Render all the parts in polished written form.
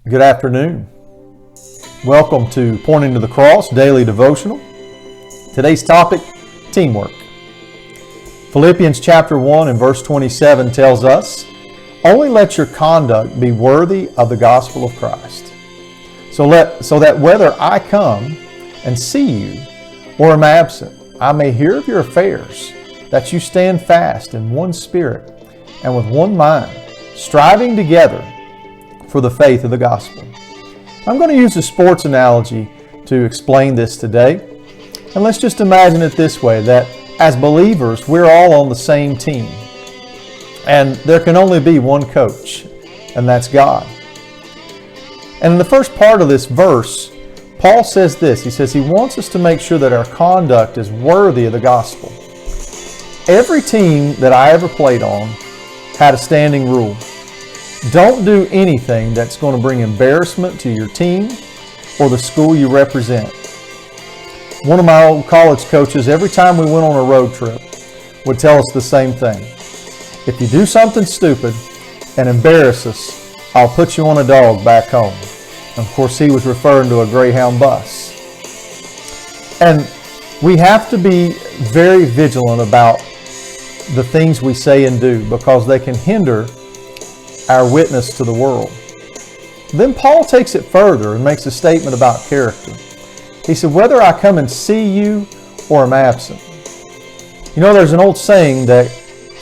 Good afternoon. Welcome to Pointing to the Cross Daily Devotional. Today's topic, teamwork. Philippians chapter 1 and verse 27 tells us, "Only let your conduct be worthy of the gospel of Christ, so that whether I come and see you or am absent, I may hear of your affairs, that you stand fast in one spirit and with one mind, striving together for the faith of the gospel." I'm going to use a sports analogy to explain this today. And let's just imagine it this way, that as believers, we're all on the same team. And there can only be one coach, and that's God. And in the first part of this verse, Paul says this. He says he wants us to make sure that our conduct is worthy of the gospel. Every team that I ever played on had a standing rule. Don't do anything that's going to bring embarrassment to your team or the school you represent. One of my old college coaches, every time we went on a road trip, would tell us the same thing. If you do something stupid and embarrass us, I'll put you on a dog back home. And of course, he was referring to a Greyhound bus. And we have to be very vigilant about the things we say and do, because they can hinder our witness to the world. Then Paul takes it further and makes a statement about character. He said, "Whether I come and see you or am absent." You know, there's an old saying that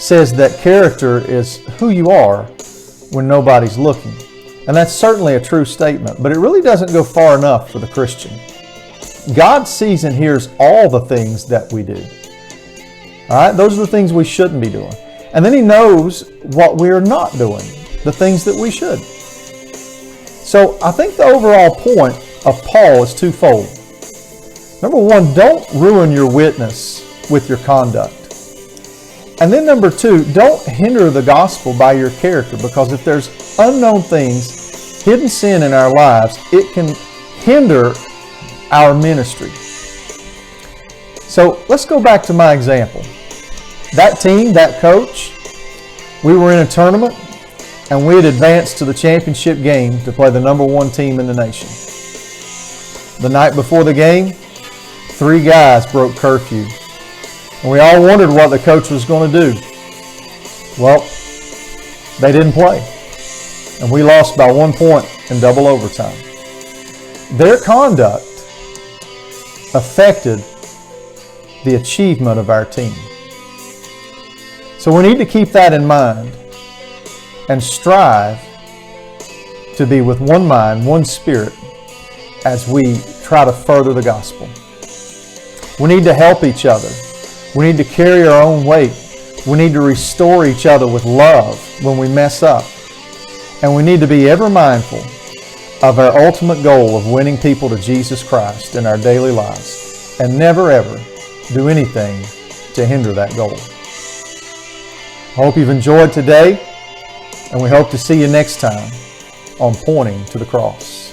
says that character is who you are when nobody's looking. And that's certainly a true statement, but it really doesn't go far enough for the Christian. God sees and hears all the things that we do. All right, those are the things we shouldn't be doing. And then he knows what we're not doing, the things that we should. So I think the overall point of Paul is twofold. Number one, don't ruin your witness with your conduct. And then number two, don't hinder the gospel by your character, because if there's unknown things, hidden sin in our lives, it can hinder our ministry. So let's go back to my example. That team, that coach, we were in a tournament, and we had advanced to the championship game to play the number one team in the nation. The night before the game, 3 guys broke curfew. And we all wondered what the coach was going to do. Well, they didn't play. And we lost by 1 point in double overtime. Their conduct affected the achievement of our team. So we need to keep that in mind and strive to be with one mind, one spirit, as we try to further the gospel. We need to help each other. We need to carry our own weight. We need to restore each other with love when we mess up. And we need to be ever mindful of our ultimate goal of winning people to Jesus Christ in our daily lives, and never ever do anything to hinder that goal. I hope you've enjoyed today, and we hope to see you next time on Pointing to the Cross.